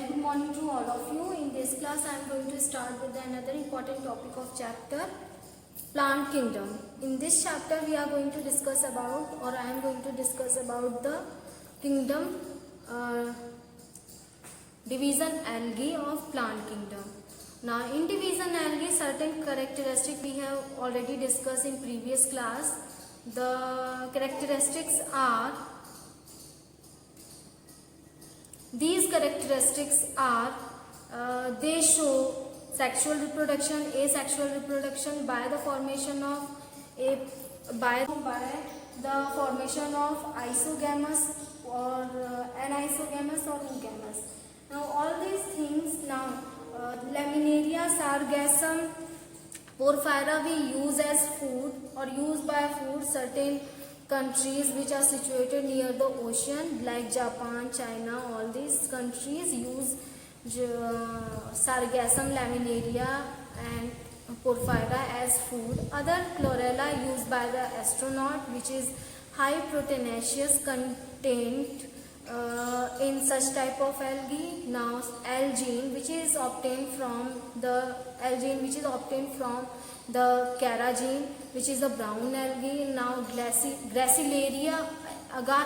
good morning to all of you. In this class I am going to start with another important topic of chapter Plant Kingdom. In this chapter we are going to discuss about, or I am going to discuss about the kingdom division algae of plant kingdom. Now in division algae, certain characteristics we have already discussed in previous class. The characteristics are, these characteristics are they show sexual reproduction, asexual reproduction by the formation of by the formation of isogamous or anisogamous or oogamous. Now all these things, Laminaria, sargassum, porphyra we use as food or used by food. Certain countries which are situated near the ocean like Japan, China, all these countries use sargassum, laminaria and porphyra as food. Other chlorella used by the astronaut, which is high proteinaceous content in such type of algae. Now algine, which is obtained from the carrageen, which is a brown algae. Now gracilaria, agar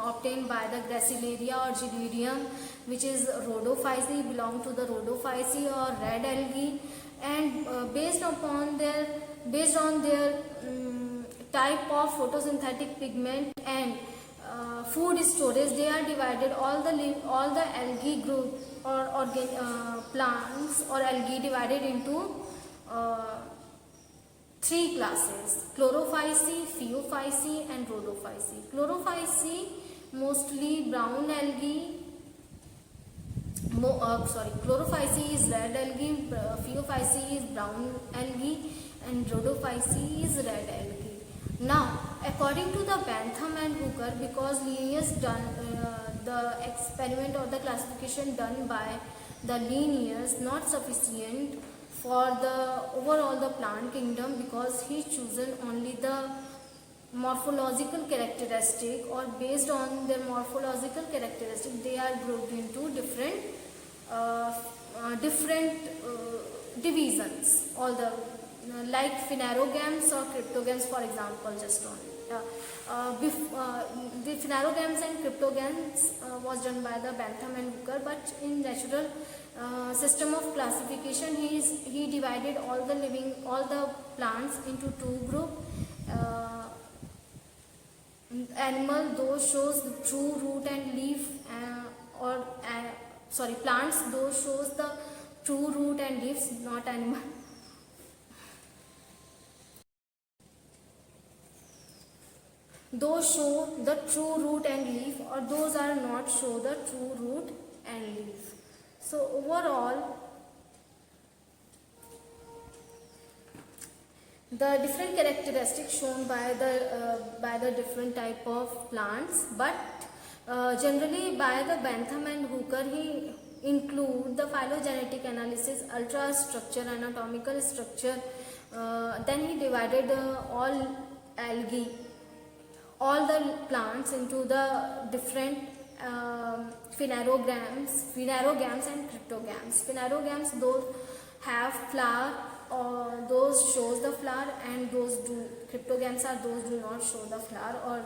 obtained by the gracilaria or gilurium, which is rhodophyceae, belong to the rhodophyceae or red algae. And based on their type of photosynthetic pigment and food storage, they are divided, all the algae group or plants or algae divided into three classes: chlorophyceae, phaeophyceae and rhodophyceae. Chlorophyceae mostly brown algae. Chlorophyceae is red algae, phaeophyceae is brown algae and rhodophyceae is red algae. Now according to the Bentham and Hooker, because Linnaeus done the experiment or the classification done by the Linnaeus not sufficient for the overall the plant kingdom, because he chosen only the morphological characteristic, or based on their morphological characteristic they are grouped into different divisions. All the like phanerogams or cryptogams, for example, just only. The phanerogams and cryptogams was done by the Bentham and Hooker, but in natural system of classification he divided all the plants into two groups. Animal, those shows the true root and leaf, plants, those shows the true root and leaves, not animal. Those show the true root and leaf, or those are not show the true root and leaf. So overall, the different characteristics shown by the different type of plants, but generally by the Bentham and Hooker he include the phylogenetic analysis, ultrastructure, anatomical structure. Then he divided all algae, all the plants into the different phanerogams and cryptogams. Phanerogams, those have flower, or those shows the flower, and those do. Cryptogams are those do not show the flower or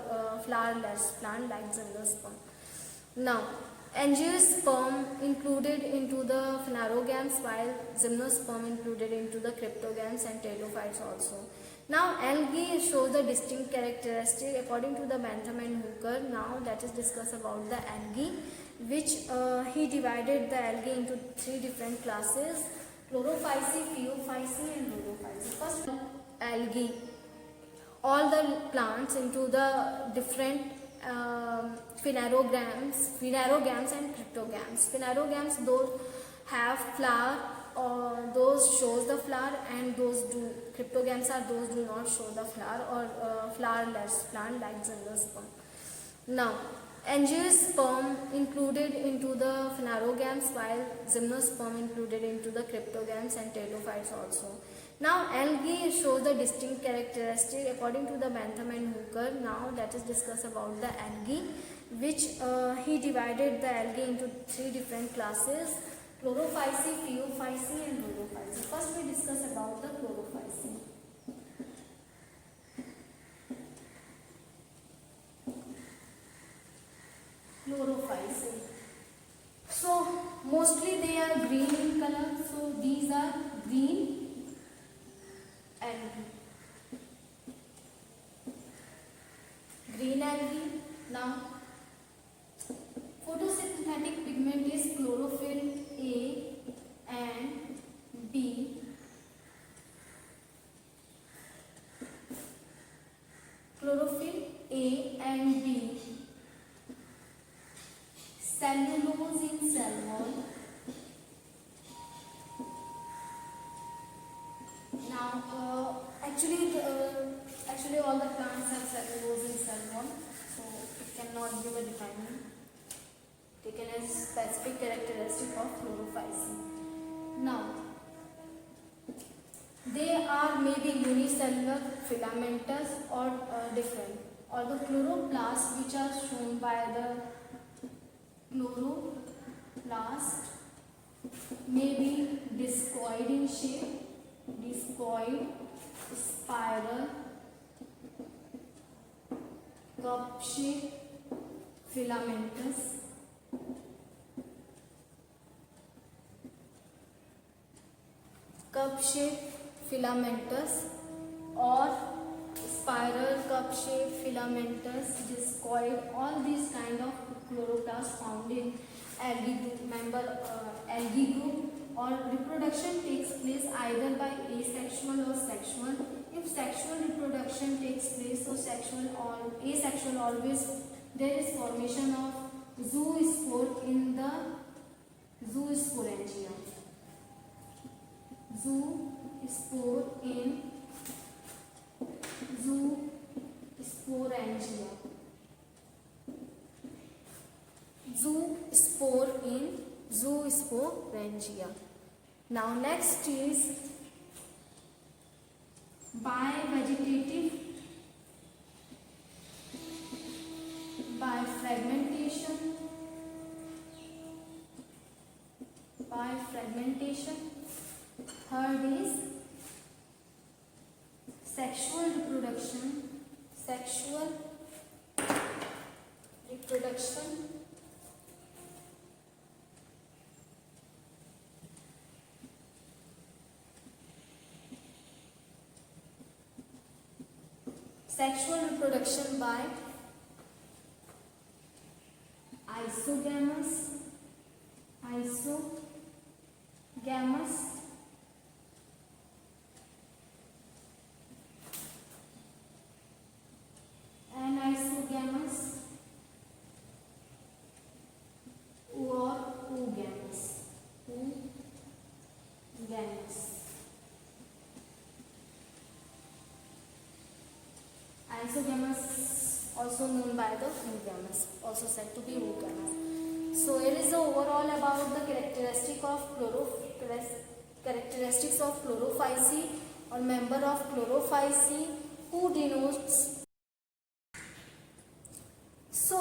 flowerless plant like gymnosperm. Now angiosperm included into the phanerogams, while gymnosperm included into the cryptogams and pteridophytes also. Now algae shows the distinct characteristic according to the Bentham and Hooker. Now let us discuss about the algae, which he divided the algae into three different classes: chlorophyceae, phaeophyceae and rhodophyceae. First, algae, all the plants into the different phanerogams and cryptogams. Phanerogams, those have flower, or those shows the flower, and those do. Cryptogams are those do not show the flower or flowerless plant like gymnosperm. Now angiosperm included into the phanerogams, while gymnosperm included into the cryptogams and pteridophytes also. Now algae shows the distinct characteristic according to the Bentham and Hooker. Now let us discuss about the algae, which he divided the algae into three different classes: chlorophyceae, phaeophyceae and rhodophyceae. First we discuss about the chlorophyceae. Chlorophyceae. So mostly they are green in color. So these are green algae. Green algae. Now photosynthetic pigment is chlorophyll A and B. Chlorophyll A and B. Cellulose in cell wall. Now, actually all the plants have cellulose in cell wall, so it cannot give a defining taken as specific characteristic of chlorophyceae. Now, they are maybe unicellular, filamentous, or different. Or the chloroplasts, which are shown by the chloroplast, may be discoid in shape, discoid, spiral, cup shape, filamentous. Cup shape, filamentous, or spiral, cup shape, filamentous, discoid. All these kind of chloroplasts found in algae group, or reproduction takes place either by asexual or sexual. If sexual reproduction takes place, so sexual or asexual, always there is formation of zoospore in the zoosporangia. Zoospore in zoosporangia. Zoospore in zoosporangia. Now next is bivegetative, bifragmentation, Third is sexual reproduction, Sexual reproduction by isogamous, and isogamous or oogamous. Isogamous, also known by the oogamous, also said to be oogamous. So here is the overall about the characteristics of chlorophyceae or member of chlorophyceae, who denotes. So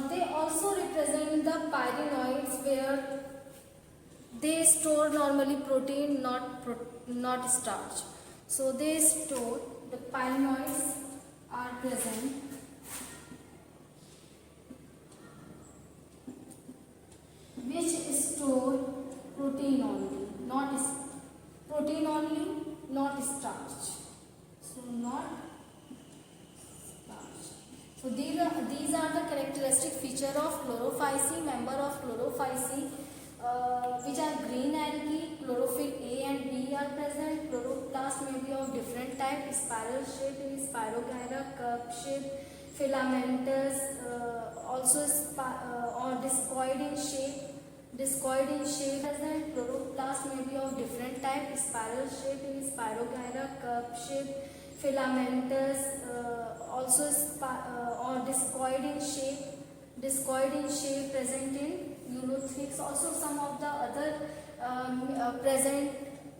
they also represent the pyrenoids, where they store normally protein, not starch. So they store, the pyrenoids are present which store protein only, not starch. So not starch. So these are the characteristic feature of chlorophyceae, member of chlorophyceae, which are green algae. Chlorophyll A and B are present. Chloroplast may be of different type: spiral shape in Spirogyra, cup shape, filamentous, also or discoid in shape. Present. Chloroplast may be of different type: spiral shape in Spirogyra, cup shape, filamentous, also or discoid in shape. Present in Ulothrics. Also some of the other present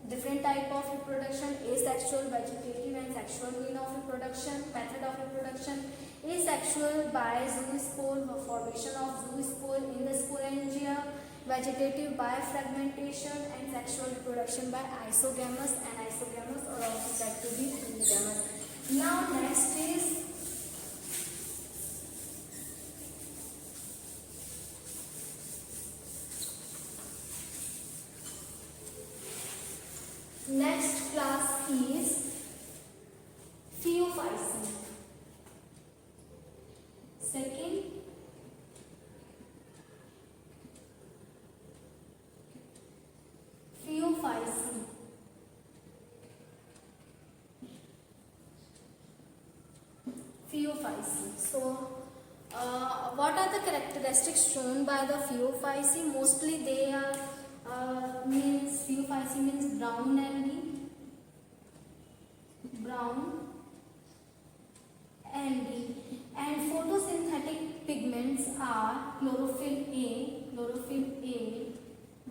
different type of reproduction: asexual, vegetative and sexual mean of reproduction, method of reproduction. Asexual by zoospore, formation of zoospore in the sporangia, vegetative by fragmentation, and sexual reproduction by isogamous, and isogamous are also said to be polygamous. Now next is next class is Phaeophyceae. Second, Phaeophyceae. Phaeophyceae. So, what are the characteristics shown by the Phaeophyceae? Mostly they are Phaeophyceae means brown algae, and photosynthetic pigments are chlorophyll A,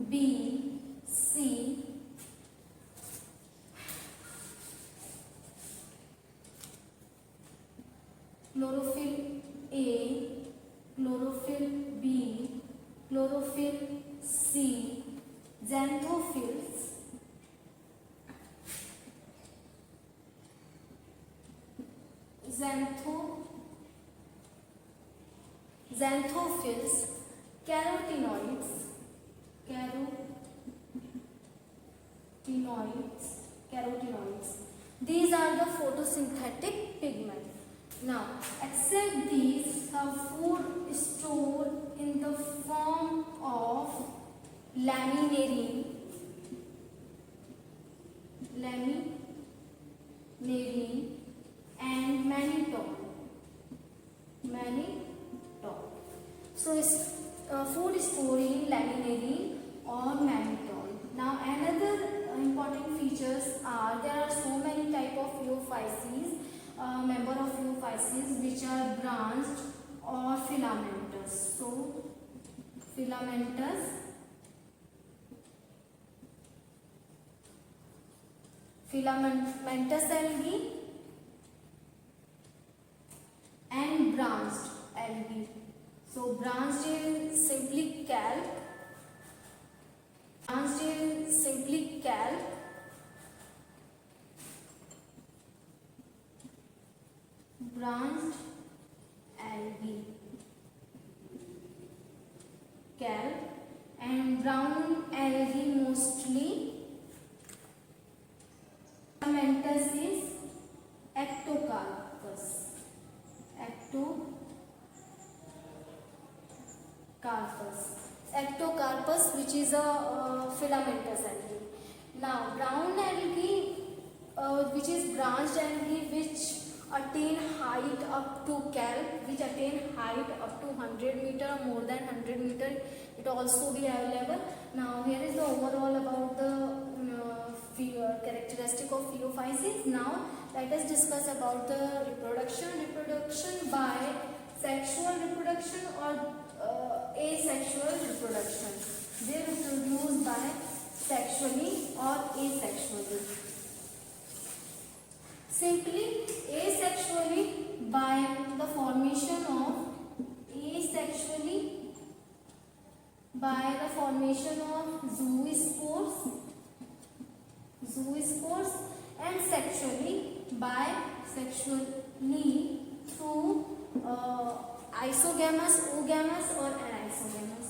B, C, chlorophyll A, chlorophyll B, chlorophyll C, xanthophylls, carotenoids, These are the photosynthetic pigments. Now, except these, have food stored in the form of laminarine and mannitol. So, food stored in laminarine or mannitol. Now, another important features are there are so many type of Phaeophyceae, member of Phaeophyceae which are branched or filamentous. So, filamentous algae and branched algae. So, branched is simply calc. Branched algae, calc, and brown algae mostly. Filamentous is ectocarpus, which is a filamentous algae. Now, brown algae, which is branched algae, which attain height up to 100 meter or more than 100 meter, it also be available. Now, here is the overall about the characteristic of Phaeophyceae. Now, let us discuss about the reproduction by sexual reproduction or asexual reproduction. They reproduce by sexually or asexually. Simply, asexually by the formation of zoospores, and sexually through isogamous, oogamous or anisogamous.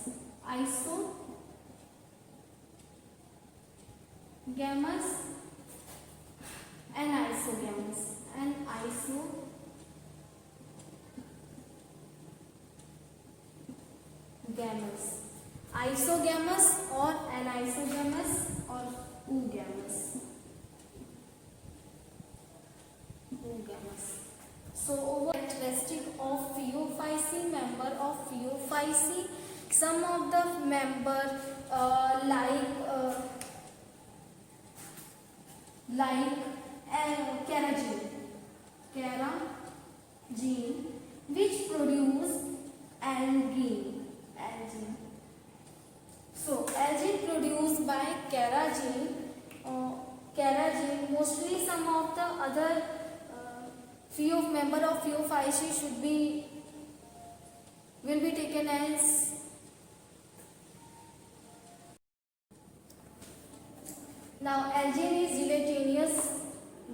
Isogamous or anisogamous or oogamous. So, over characteristic of Phaeophyceae, member of Phaeophyceae. Some of the member like carrageen, which produce algae. So, algae produced by carrageen. Mostly some of the other member of phaeophyce will be taken as now. Algin is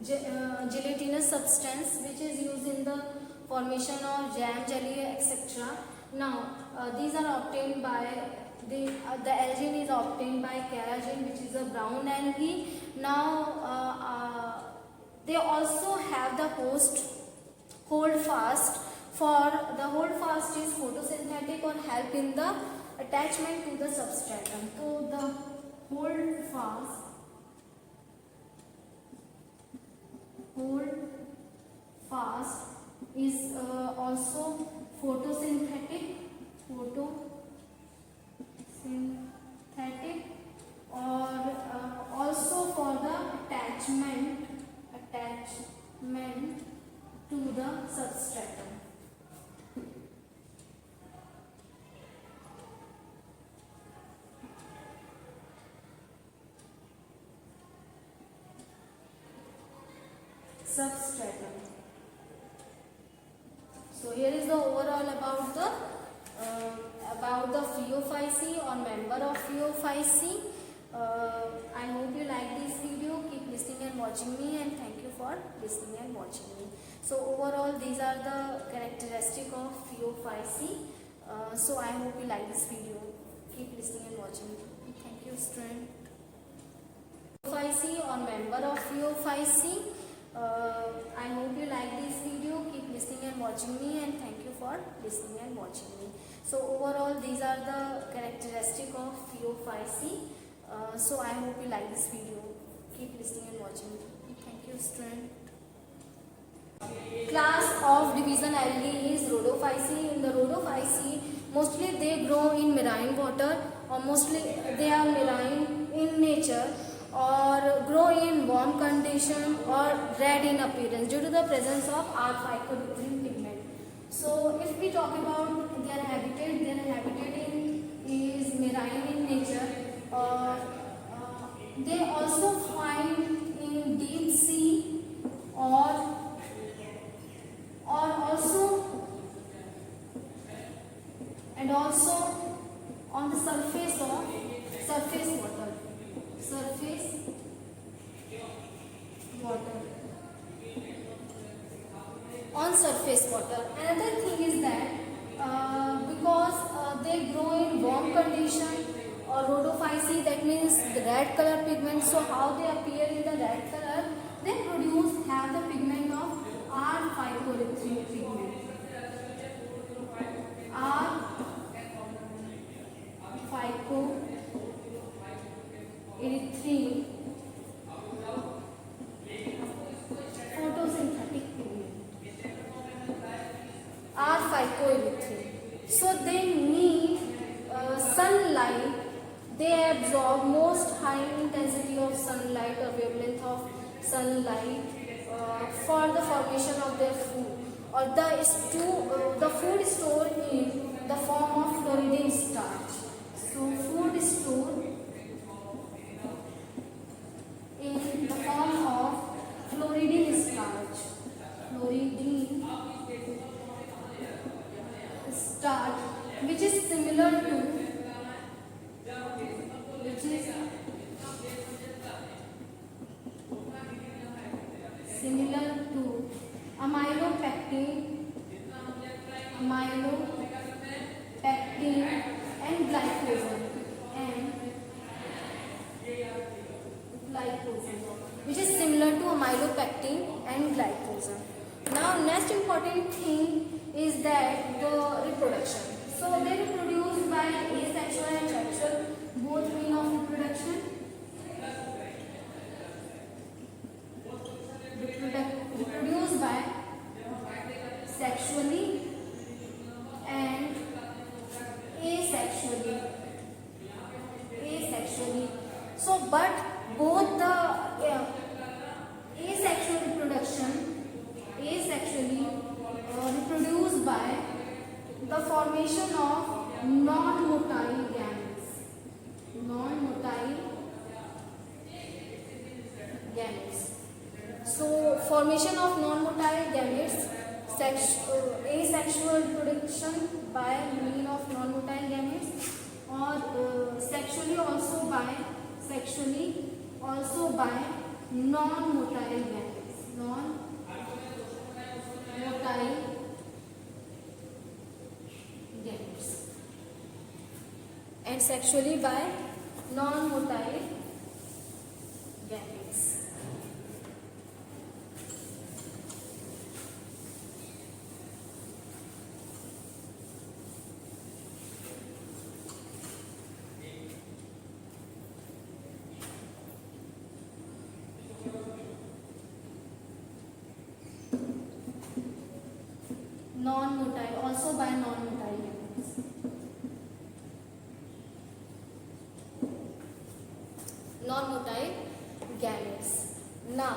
gelatinous substance which is used in the formation of jam, jelly, etc. Now these are obtained by the algin is obtained by carrageen, which is a brown algae. Now they also have the holdfast. For the holdfast is photosynthetic or help in the attachment to the substratum. So the holdfast is also photosynthetic or also for the attachment to the substratum. So here is the overall about the phaeophyce or member of phaeophyce. I hope you like this video. Keep listening and watching me, and thank you for listening and watching me. So overall these are the characteristic of phaeophyce. So I hope you like this video. Keep listening and watching me. Thank you, student. Phaeophyce or member of phaeophyce. I hope you like this video. Keep listening and watching me, and thank you for listening and watching me. So overall these are the characteristic of phaeophyce. So I hope you like this video. Keep listening and watching me. Thank you, student. Class of division algae is rhodophyce. In the rhodophyce, mostly they grow in marine water, or mostly they are marine in nature, or grow in warm condition or red in appearance due to the presence of R-phycoerythrin pigment. So if we talk about their habitat is marine in nature, or they also find in deep sea or also on the surface water. On surface water. Another thing is that because they grow in warm condition or rhodophyce, that means the red color pigment. So how they appear in the red color? They have the pigment of R-phycoerythrin pigment. R-phycoerythrin photosynthetic pigment. R-phycoerythrin. So they need sunlight. They absorb most high intensity of sunlight or wavelength of sunlight for the formation of their food, or the food stored in the form of floridine starch. So food stored in the form of floridine starch. Which is similar to amylopectin and glycogen which is similar to amylopectin and glycogen. Now next important thing is that the reproduction. So they reproduce by asexual and sexual, both means of reproduction. Reproduce by sexually and asexually. So but both the asexually reproduce by the formation of non-motile gametes. So for Formation of non-motile gametes, asexual reproduction by means of non-motile gametes, or sexually also by non-motile gametes, and sexually by non-motile gametes. Non-motile, also by non-motile gametes. Non-motile gametes. Now,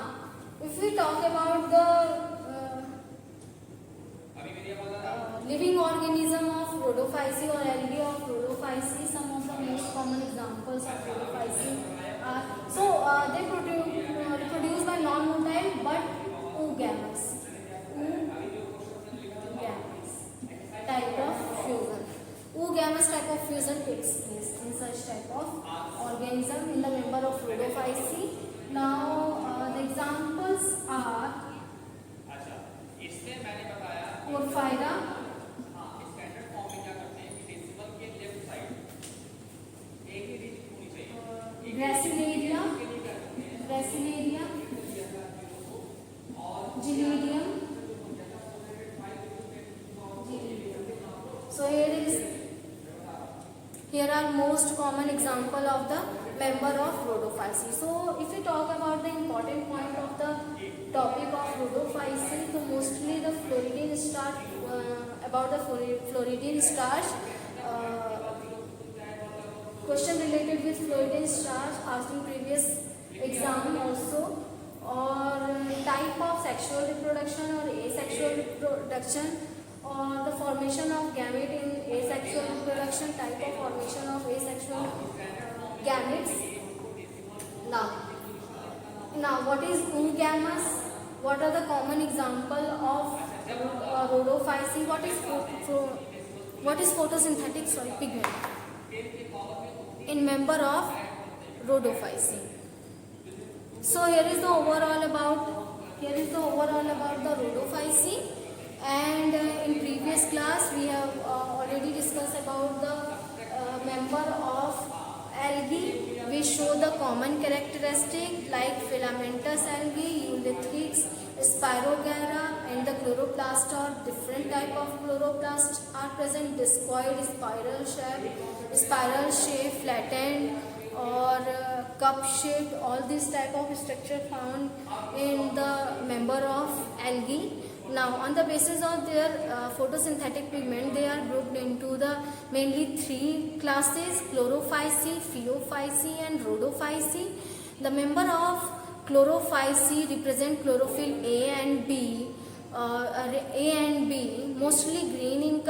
if we talk about the living organism of Rhodophyceae or algae of Rhodophyceae, some of the most common examples of Rhodophyceae are, they reproduce by non-motile but oogamous type of fusion. Oogamous type of fusion takes place in such type of organism in the member of Rhodophyceae. Now the examples are Porphyra, Gracilaria, Gelidium. So here are most common example of the member of Rhodophyceae. So if we talk about the important point of the topic of Rhodophyceae, so mostly the Floridine starch, about the Floridine starch, question related with Floridine starch asked in previous exam also, or type of sexual reproduction or asexual reproduction, or the formation of gamete in asexual reproduction, type of formation of asexual gametes. Now what is oogamous? What are the common example of Rhodophyceae? What is photosynthetic pigment in member of Rhodophyceae? So here is the overall about the Rhodophyceae. And in previous class we have already discussed about the member of algae. We show the common characteristic like filamentous algae, eulithics, Spirogyra, and the chloroplast or different type of chloroplasts are present. Discoid, spiral shape, flattened or cup shaped. All these type of structure found in the member of algae. Now, on the basis of their photosynthetic pigment, they are grouped into the mainly three classes: Chlorophyceae, Phaeophyceae, and Rhodophyceae. The member of Chlorophyceae represent chlorophyll A and B. Mostly green in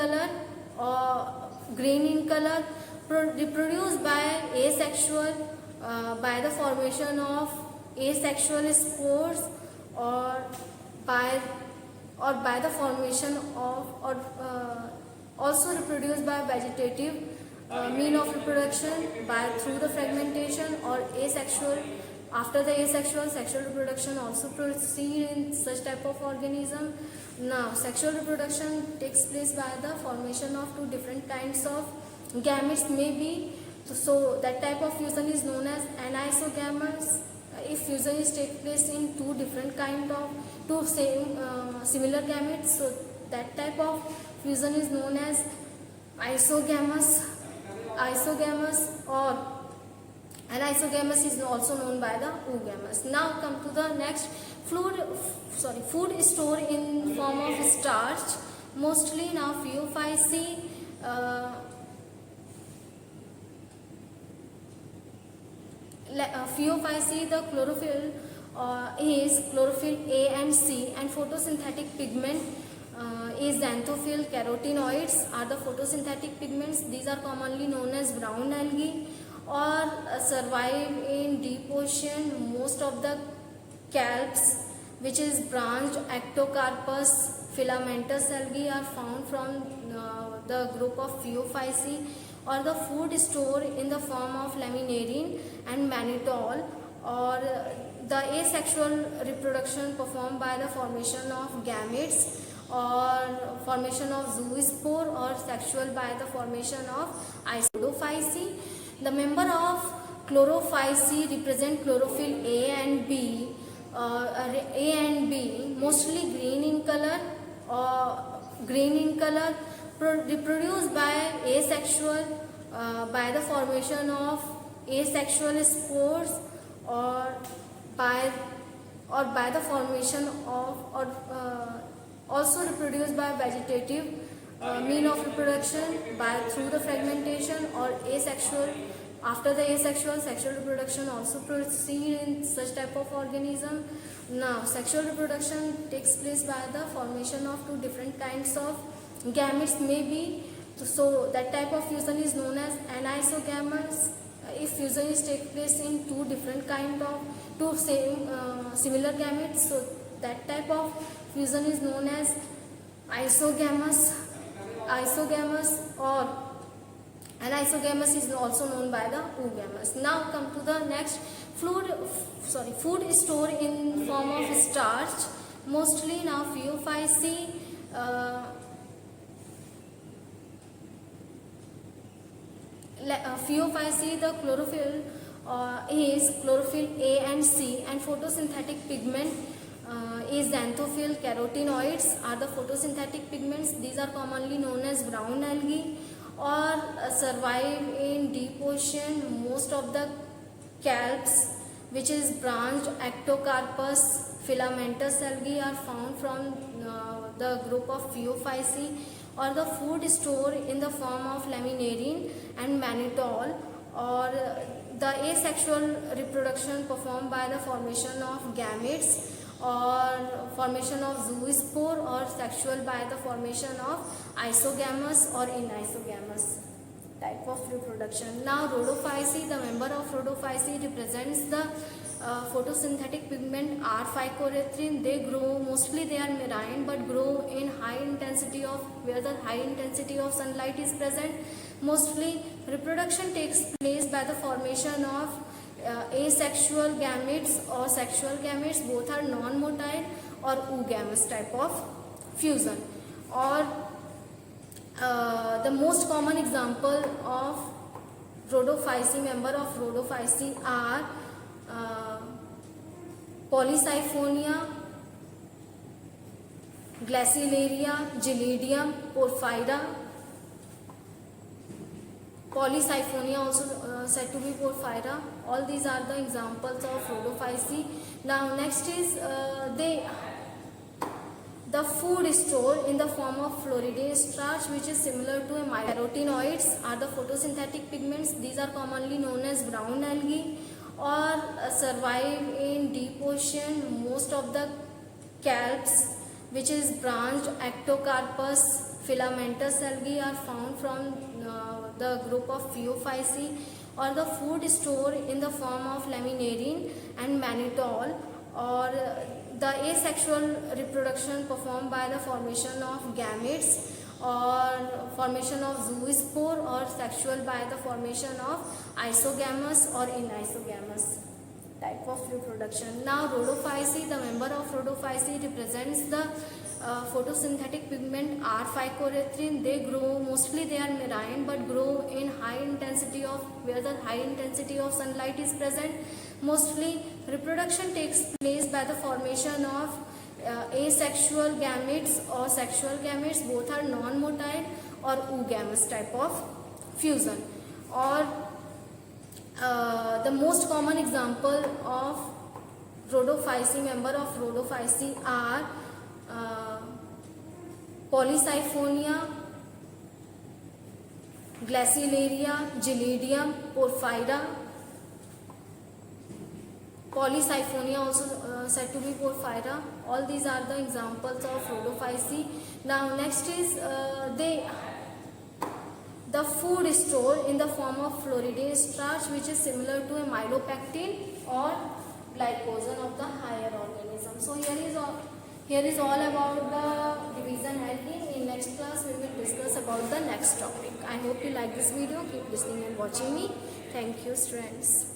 color, reproduced by asexual, by the formation of asexual spores, or by the formation of, also reproduced by vegetative mean of reproduction through the fragmentation, or asexual. After the asexual, sexual reproduction also proceed in such type of organism. Now, sexual reproduction takes place by the formation of two different kinds of gametes maybe. So that type of fusion is known as anisogamous. If fusion is take place in two different kind of similar gametes, so that type of fusion is known as isogamous, or anisogamous is also known by the oogamous. Now come to the next. Food stored in form of starch, mostly now Phaeophyceae. Phaeophyceae, the chlorophyll is chlorophyll A and C, and photosynthetic pigment is xanthophyll. Carotenoids are the photosynthetic pigments. These are commonly known as brown algae, or survive in deep ocean. Most of the kelps which is branched ectocarpus filamentous algae are found from the group of Phaeophyceae, or the food stored in the form of laminarin and mannitol, or the asexual reproduction performed by the formation of gametes or formation of zoospore, or sexual by the formation of Chlorophyceae. The member of Chlorophyceae represent chlorophyll A and B, mostly green in color, reproduced by asexual by the formation of asexual spores, or by the formation of, or also reproduced by vegetative mean of reproduction through the fragmentation, or asexual. After the asexual, sexual reproduction also proceed in such type of organism. Now, sexual reproduction takes place by the formation of two different kinds of gametes may be. So that type of fusion is known as anisogamous. If fusion is take place in two similar gametes, so that type of fusion is known as isogamous, or anisogamous is also known by the oogamous. Now come to the next. Food stored in form of starch, mostly now Phaeophyceae. Phaeophyceae, the chlorophyll is chlorophyll A and C, and photosynthetic pigment is xanthophyll. Carotenoids are the photosynthetic pigments. These are commonly known as brown algae, or survive in deep ocean. Most of the kelps, which is branched ectocarpus filamentous algae, are found from the group of Phaeophyceae, or the food stored in the form of laminarin and mannitol, or the asexual reproduction performed by the formation of gametes or formation of zoospore, or sexual by the formation of isogamous or anisogamous type of reproduction. Now, Rhodophyceae, the member of Rhodophyceae represents the photosynthetic pigment R-phycoerythrin. They grow, mostly they are marine, but grow in high intensity of, where the high intensity of sunlight is present. Mostly reproduction takes place by the formation of asexual gametes or sexual gametes. Both are non-motile or oogamous type of fusion. Or the most common example of Rhodophyceae, member of Rhodophyceae are Polysiphonia, Glaciolaria, Gelidium, Porphyra. Polysiphonia also said to be Porphyra. All these are the examples of Rhodophyceae. Now next is the food stored in the form of Floridane starch, which is similar to a carotenoids are the photosynthetic pigments. These are commonly known as brown algae, or survive in deep ocean. Most of the kelps, which is branched ectocarpus filamentous algae, are found from the group of Phaeophyceae, or the food stored in the form of laminarin and mannitol, or the asexual reproduction performed by the formation of gametes or formation of zoospore, or sexual by the formation of isogamous or anisogamous type of reproduction. Now, Rhodophyceae, the member of Rhodophyceae represents the photosynthetic pigment R-phycoerythrin. They grow, mostly they are marine, but grow in high intensity of, where the high intensity of sunlight is present. Mostly reproduction takes place by the formation of asexual gametes or sexual gametes. Both are non-motile or oogamous type of fusion. Or the most common example of Rhodophyceae, member of Rhodophyceae are Polysiphonia, Glaciolaria, Gelidium, Porphyra. Polysiphonia also said to be Porphyra. All these are the examples of Rhodophyceae. Now next is the food stored in the form of Floridane starch, which is similar to a myelopectin or glycogen of the higher organism. mechanism. So here is all about the division hierarchy. In next class we will discuss about the next topic. I hope you like this video. Keep listening and watching me. Thank you, students.